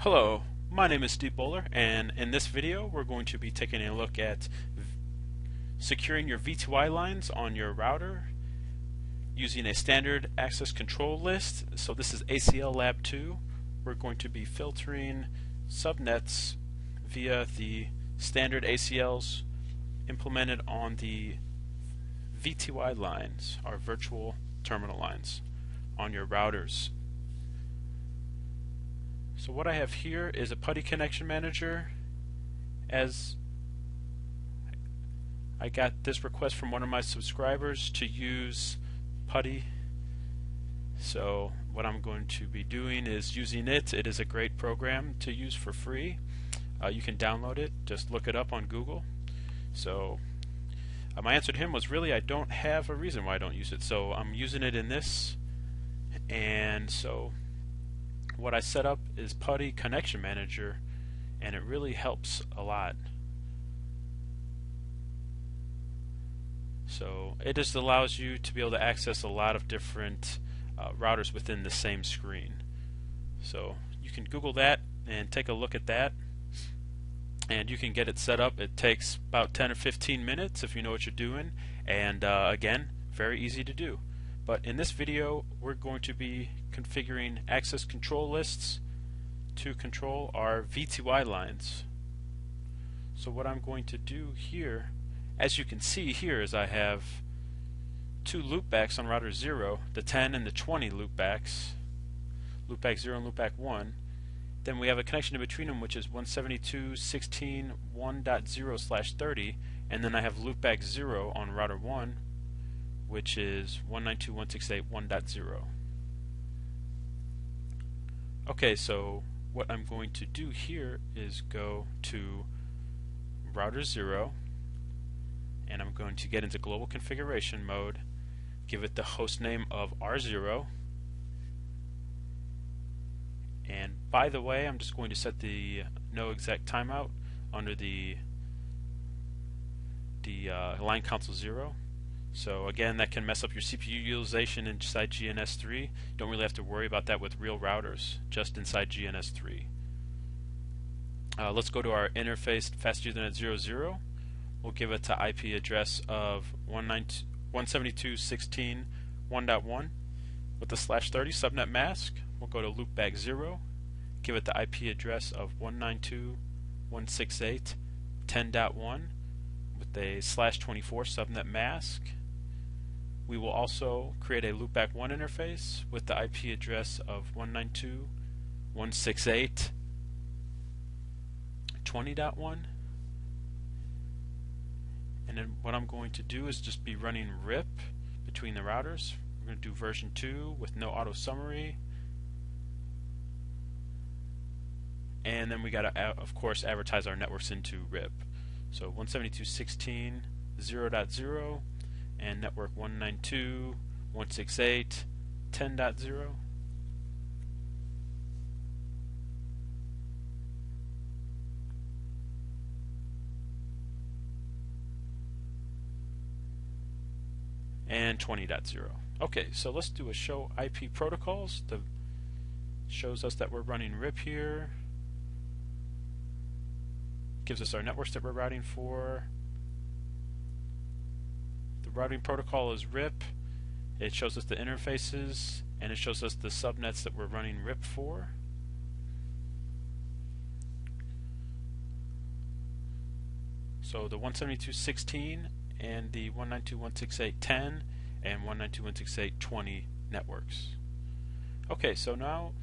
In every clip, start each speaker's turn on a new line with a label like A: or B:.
A: Hello, my name is Steve Bowler, and in this video we're going to be taking a look at securing your VTY lines on your router using a standard access control list. So this is ACL Lab 2. We're going to be filtering subnets via the standard ACLs implemented on the VTY lines, our virtual terminal lines, on your routers. So what I have here is a PuTTY connection manager. As I got this request from one of my subscribers to use PuTTY, so what I'm going to be doing is using it. It is a great program to use for free. You can download it, just look it up on Google. So my answer to him was, really, I don't have a reason why I don't use it, so I'm using it in this. And so what I set up is PuTTY Connection Manager, and it really helps a lot. So it just allows you to be able to access a lot of different routers within the same screen. So you can Google that and take a look at that, and you can get it set up. It takes about 10 or 15 minutes if you know what you're doing, and again, very easy to do. But in this video we're going to be configuring access control lists to control our VTY lines. So what I'm going to do here, as you can see here, is I have two loopbacks on router 0, the 10 and the 20 loopbacks, loopback 0 and loopback 1. Then we have a connection in between them, which is 172.16.1.0/30, and then I have loopback 0 on router 1, which is 192.168.1.0. Okay, so what I'm going to do here is go to router 0, and I'm going to get into global configuration mode, give it the host name of R0, and by the way, I'm just going to set the no exec timeout under the line console 0. So again, that can mess up your CPU utilization inside GNS3. You don't really have to worry about that with real routers, just inside GNS3. Let's go to our interface fast Ethernet 00. We'll give it to IP address of 172.16.1.1 with the /30 subnet mask. We'll go to loopback 0, give it the IP address of 192.168.10.1 with a /24 subnet mask. We will also create a loopback 1 interface with the IP address of 192.168.20.1. And then what I'm going to do is just be running RIP between the routers. We're going to do version 2 with no auto summary. And then we got to, of course, advertise our networks into RIP. So 172.16.0.0 and network 192.168.10.0. and 20.0. Okay, so let's do a show IP protocols. That shows us that we're running RIP here. Gives us our networks that we're routing for. The routing protocol is RIP. It shows us the interfaces, and it shows us the subnets that we're running RIP for. So the 172.16 and the 192.168.10 and 192.168.20 networks. Okay, so now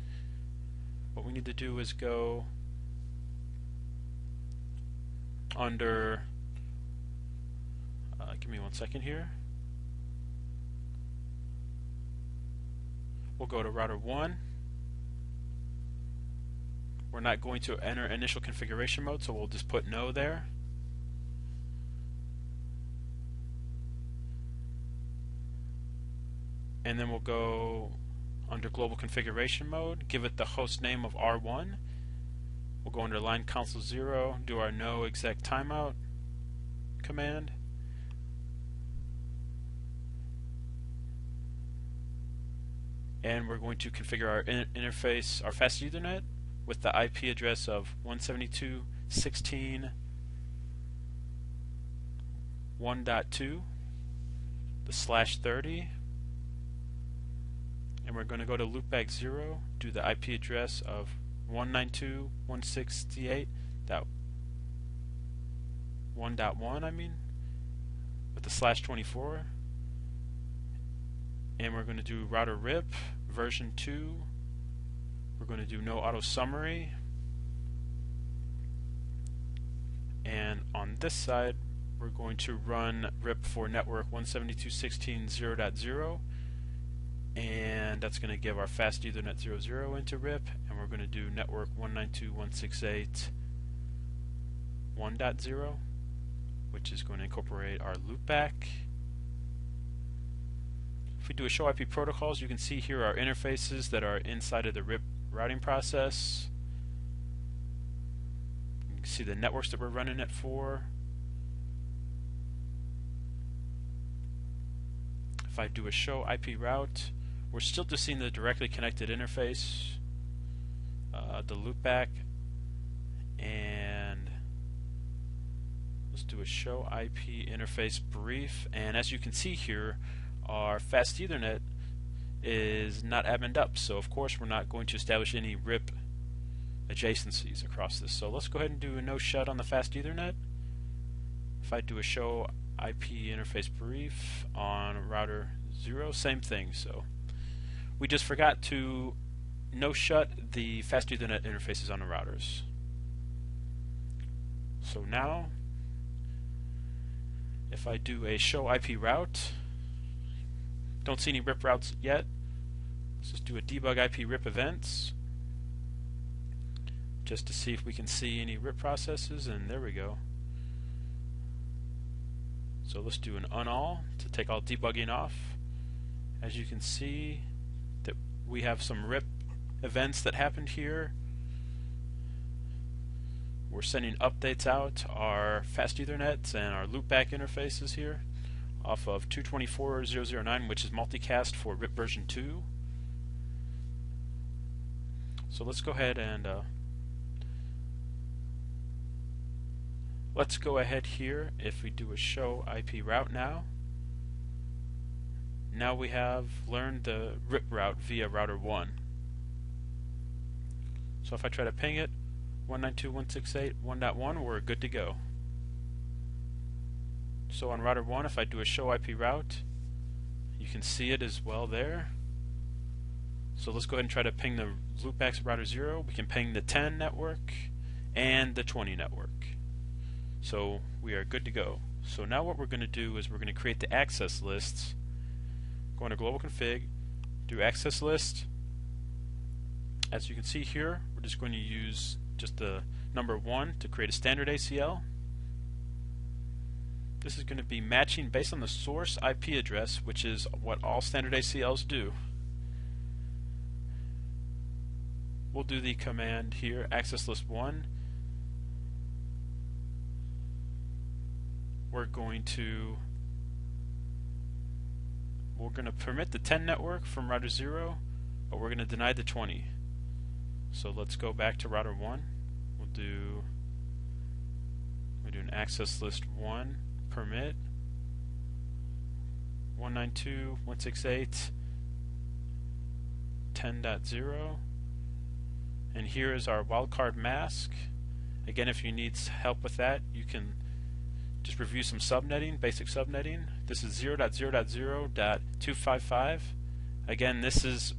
A: what we need to do is go under, give me 1 second here. We'll go to router 1. We're not going to enter initial configuration mode, so we'll just put no there. And then we'll go under global configuration mode, give it the host name of R1. We'll go under line console 0, do our no exec timeout command. And we're going to configure our interface, our fast Ethernet, with the IP address of 172.16.1.2, the /30, and we're going to go to loopback 0, do the IP address of 192.168.1.1, with the /24, and we're going to do router RIP version 2. We're going to do no auto summary, and on this side we're going to run RIP for network 172.16.0.0, and that's going to give our fast Ethernet 00 into RIP, and we're going to do network 192.168.1.0, which is going to incorporate our loopback. If we do a show IP protocols, you can see here our interfaces that are inside of the RIP routing process. You can see the networks that we're running it for. If I do a show IP route, we're still just seeing the directly connected interface, the loopback, and let's do a show IP interface brief. And as you can see here, our fast Ethernet is not admined up, so of course we're not going to establish any RIP adjacencies across this. So let's go ahead and do a no shut on the fast Ethernet. If I do a show IP interface brief on router 0, same thing. So we just forgot to no shut the fast Ethernet interfaces on the routers. So now if I do a show IP route, don't see any RIP routes yet. Let's just do a debug IP RIP events just to see if we can see any RIP processes, and there we go. So let's do an unall to take all debugging off. As you can see that we have some RIP events that happened here. We're sending updates out our fast Ethernet and our loopback interfaces here off of 224.0.0.9, which is multicast for RIP version 2. So let's go ahead and let's go ahead here. If we do a show IP route now we have learned the RIP route via router 1. So if I try to ping it 192.168.1.1, we're good to go. So on router 1, if I do a show IP route, you can see it as well there. So let's go ahead and try to ping the loopbacks of router 0. We can ping the 10 network and the 20 network. So we are good to go. So now what we're going to do is we're going to create the access lists. Go into global config, do access list. As you can see here, we're just going to use just the number 1 to create a standard ACL. This is going to be matching based on the source IP address, which is what all standard ACLs do. We'll do the command here, access list 1. We're going to permit the 10 network from router 0, but we're going to deny the 20. So let's go back to router 1. We'll do an access list 1 permit 192.168.10.0, and here is our wildcard mask. Again, if you need help with that, you can just review some subnetting, basic subnetting. This is 0.0.0.255. Again, this is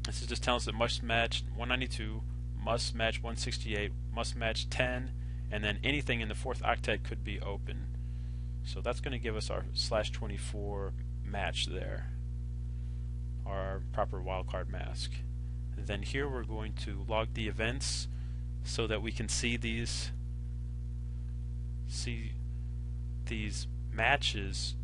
A: just telling us it must match 192, must match 168, must match 10, and then anything in the 4th octet could be open. So that's going to give us our /24 match there, our proper wildcard mask. And then here we're going to log the events so that we can see these matches.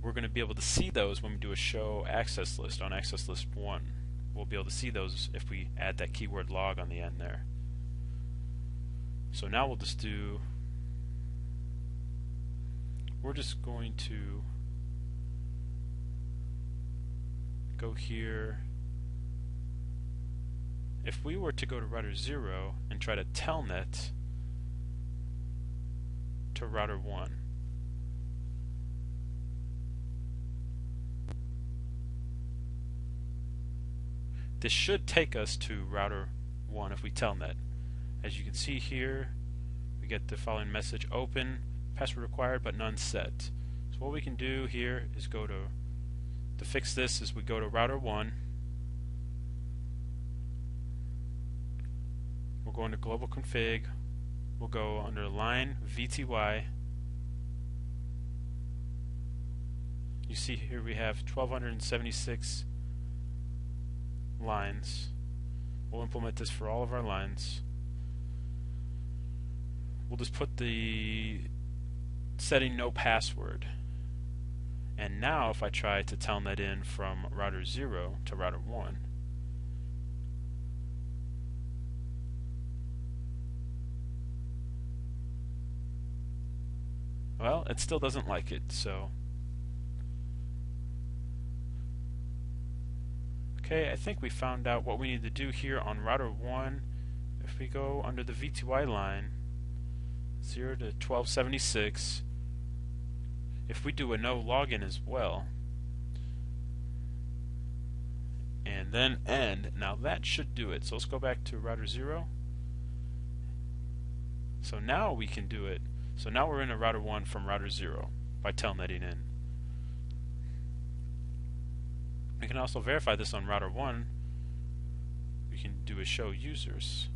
A: We're going to be able to see those when we do a show access list on access list 1. We'll be able to see those if we add that keyword log on the end there. So now we're just going to go here if we were to go to router 0 and try to telnet to router 1, this should take us to router 1 if we telnet. As you can see here, we get the following message: open, password required but none set. So what we can do here is go to fix this is we go to router 1. We'll go into global config. We'll go under line VTY. You see here we have 1276 lines. We'll implement this for all of our lines. We'll just put the setting no password. And now if I try to telnet in from router 0 to router 1, well, it still doesn't like it, so okay, I think we found out what we need to do here on router 1. If we go under the VTY line 0 to 1276, if we do a no login as well and then end, now that should do it. So let's go back to router 0. So now we can do it. So now we're in a router 1 from router 0 by telnetting in. We can also verify this on router 1. We can do a show users.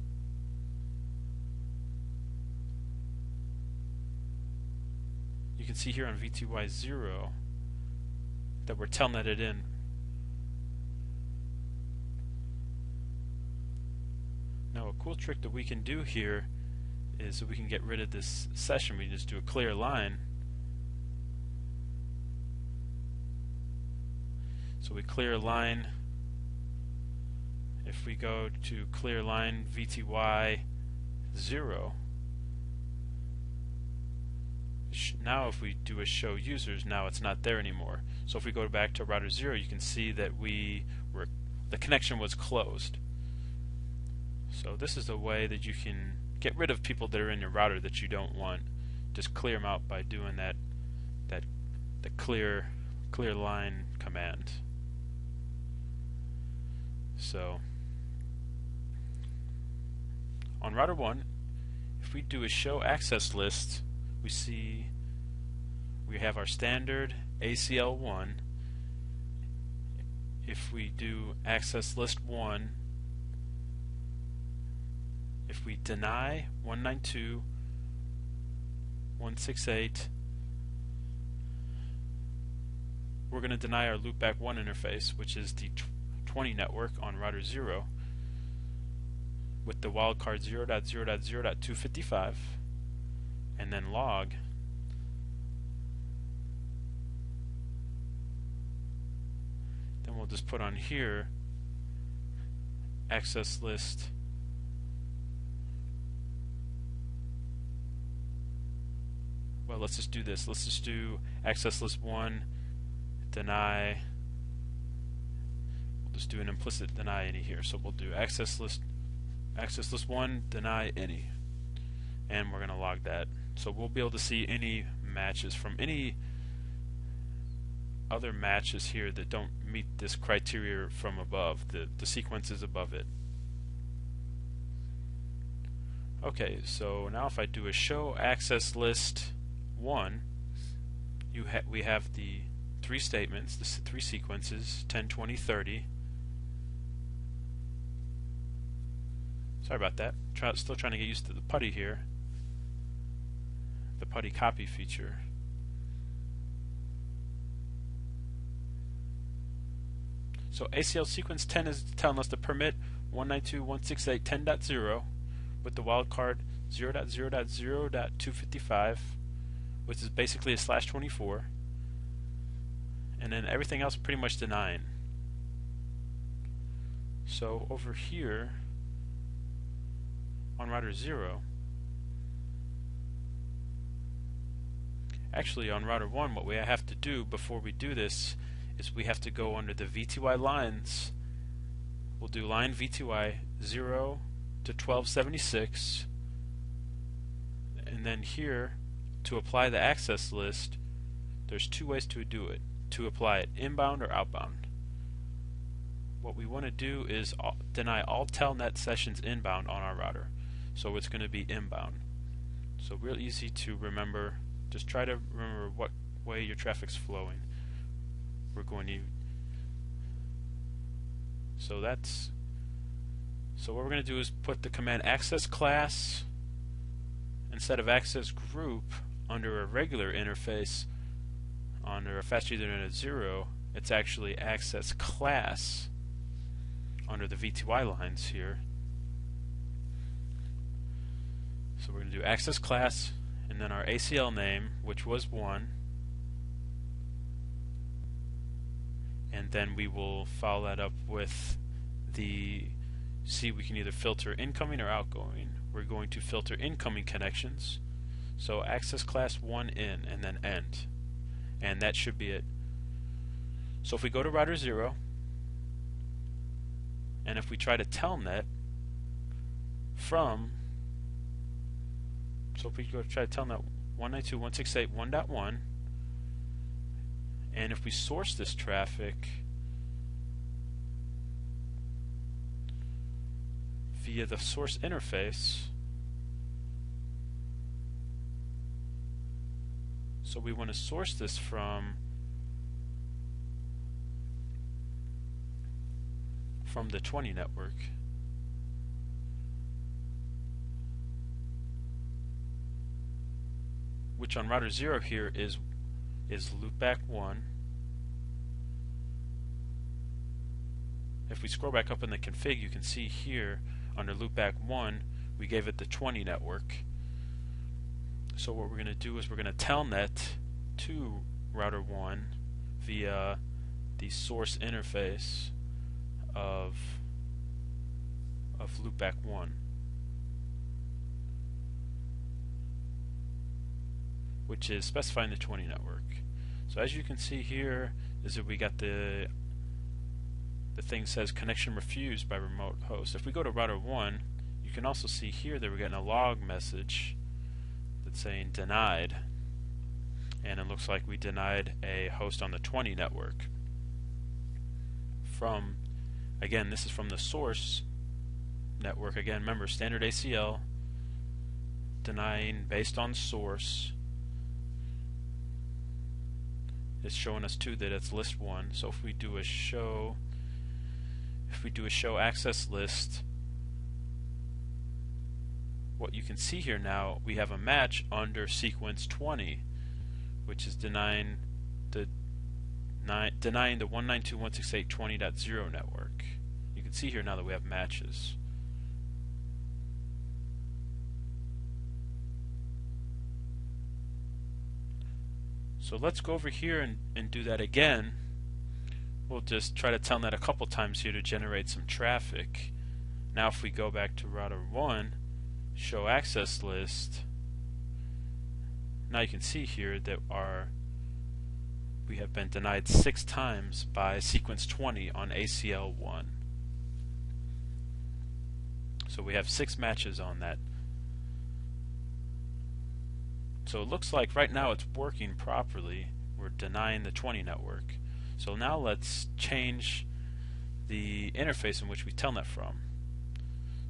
A: You can see here on VTY 0 that we're telnetted in. Now a cool trick that we can do here is that we can get rid of this session. We just do a clear line. So we clear line. If we go to clear line VTY 0, now if we do a show users, now it's not there anymore. So if we go back to router 0, you can see that the connection was closed. So this is a way that you can get rid of people that are in your router that you don't want. Just clear them out by doing the clear line command. So on router 1, if we do a show access list, we see we have our standard ACL 1. If we do access list 1, if we deny 192.168, we're going to deny our loopback 1 interface, which is the 20 network on router 0 with the wildcard 0.0.0.255 and then log. Then we'll just put on here access list let's just do this. Let's just do access list 1 deny. We'll just do an implicit deny any here. So we'll do access list 1 deny any, and we're going to log that. So we'll be able to see any matches from any other matches here that don't meet this criteria from above, the sequences above it. Okay, so now if I do a show access list 1, we have the 3 statements, the 3 sequences, 10, 20, 30. Sorry about that. Still trying to get used to the putty here. The putty copy feature. So ACL sequence 10 is telling us to permit 192.168.10.0 with the wildcard 0.0.0.255, which is basically a /24, and then everything else pretty much denying. So over here on router 0, actually on router 1, what we have to do before we do this is we have to go under the VTY lines. We'll do line VTY 0 to 1276, and then here to apply the access list, there's two ways to do it: to apply it inbound or outbound. What we want to do is deny all telnet sessions inbound on our router, so it's going to be inbound. So real easy to remember. Just try to remember what way your traffic's flowing. We're going to so what we're going to do is put the command access class instead of access group under a regular interface under a fast Ethernet 0. It's actually access class under the VTY lines here. So we're going to do access class and then our ACL name, which was 1, and then we will follow that up with we can either filter incoming or outgoing. We're going to filter incoming connections, so access class 1 in and then end, and that should be it. So if we go to router 0 and if we try to telnet from, so if we go to try to telnet 192.168.1.1, and if we source this traffic via the source interface, so we want to source this from the 20 network. Which on router 0 here is loopback 1. If we scroll back up in the config, you can see here under loopback 1 we gave it the 20 network. So what we're going to do is we're going to telnet to router 1 via the source interface of loopback 1, which is specifying the 20 network. So as you can see here is that we got the thing says connection refused by remote host. If we go to router 1, you can also see here that we're getting a log message that's saying denied, and it looks like we denied a host on the 20 network. Again, this is from the source network. Again, remember, standard ACL, denying based on source. It's showing us too that it's list 1. So if we do a show access list, what you can see here now, we have a match under sequence 20, which is denying the 192.168.20.0 network. You can see here now that we have matches. So let's go over here and do that again. We'll just try to telnet a couple times here to generate some traffic. Now if we go back to router 1, show access list, now you can see here that we have been denied 6 times by sequence 20 on ACL 1. So we have 6 matches on that. So it looks like right now it's working properly. We're denying the 20 network. So now let's change the interface in which we telnet from.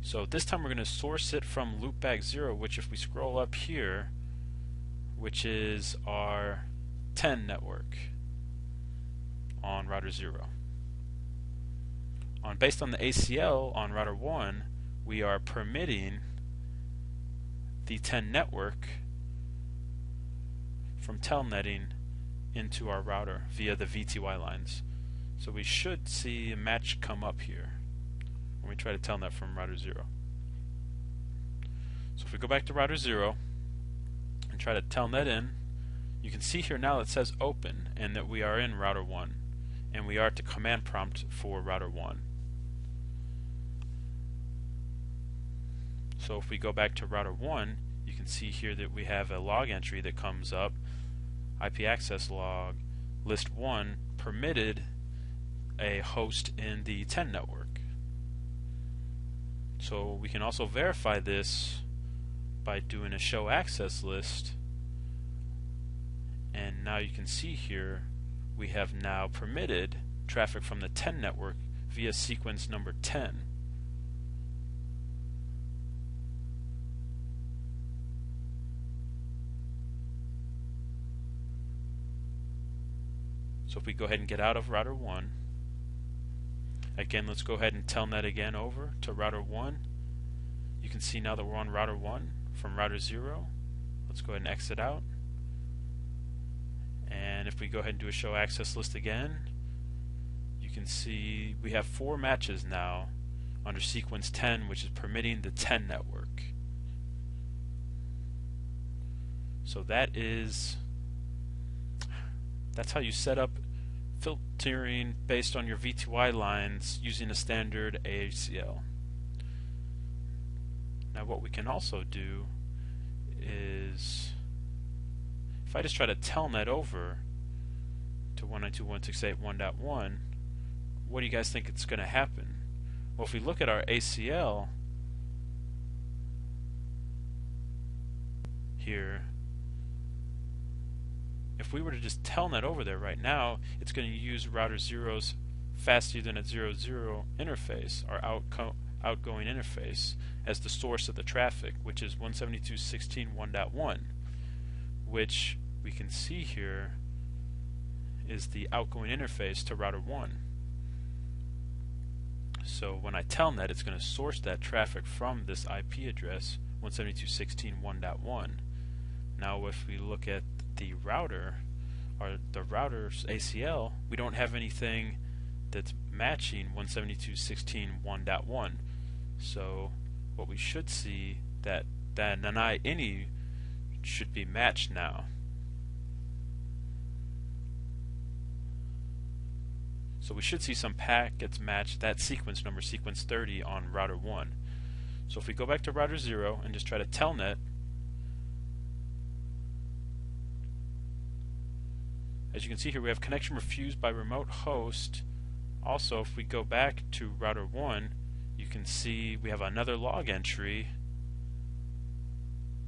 A: So this time we're going to source it from loopback 0, which if we scroll up here, which is our 10 network on router 0. Based on the ACL on router 1, we are permitting the 10 network from telnetting into our router via the VTY lines. So we should see a match come up here when we try to telnet from router 0. So if we go back to router 0 and try to telnet in, you can see here now it says open and that we are in router 1, and we are at the command prompt for router 1. So if we go back to router 1, you can see here that we have a log entry that comes up, IP access log, list 1 permitted a host in the 10 network. So we can also verify this by doing a show access list, and now you can see here we have now permitted traffic from the 10 network via sequence number 10. So if we go ahead and get out of router 1, again, let's go ahead and telnet again over to router 1. You can see now that we're on router 1 from router 0. Let's go ahead and exit out. And if we go ahead and do a show access list again, you can see we have 4 matches now under sequence 10, which is permitting the 10 network. So that's how you set up filtering based on your VTY lines using a standard ACL. Now what we can also do is, if I just try to telnet over to 192.168.1.1, what do you guys think it's going to happen? Well, if we look at our ACL here, if we were to just telnet over there right now, it's going to use router 0's fast Ethernet 00 interface, our outgoing interface, as the source of the traffic, which is 172.16.1.1, which we can see here is the outgoing interface to router 1. So when I telnet, it's going to source that traffic from this IP address 172.16.1.1. Now if we look at the router, or the router's ACL, we don't have anything that's matching 172.16.1.1. So what we should see that deny any should be matched now. So we should see some packets match that sequence number, sequence 30, on router 1. So if we go back to router 0 and just try to telnet, as you can see here, we have connection refused by remote host. Also, if we go back to router 1, you can see we have another log entry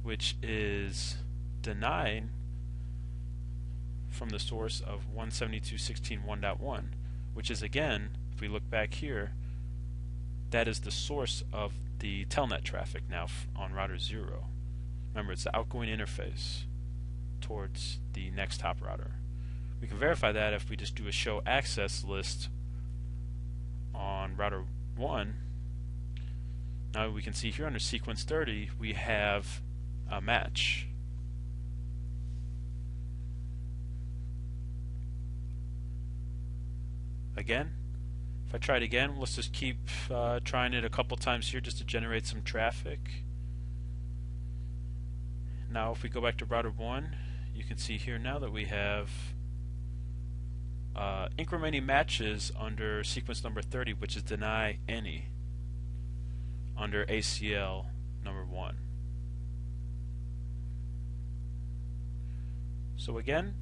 A: which is denied from the source of 172.16.1.1, which is, again, if we look back here, that is the source of the telnet traffic now on router 0. Remember, it's the outgoing interface towards the next hop router. We can verify that if we just do a show access list on router 1. Now we can see here under sequence 30 we have a match. Again, if I try it again, let's just keep trying it a couple times here just to generate some traffic. Now if we go back to router 1, you can see here now that we have incrementing matches under sequence number 30, which is deny any under ACL number 1. So again,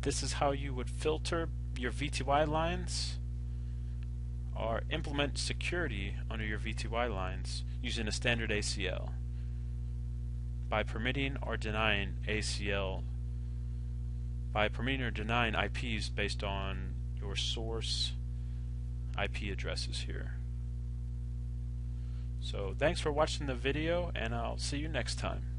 A: this is how you would filter your VTY lines or implement security under your VTY lines using a standard ACL by permitting or denying ACL, by permitting or denying IPs based on your source IP addresses here. So thanks for watching the video, and I'll see you next time.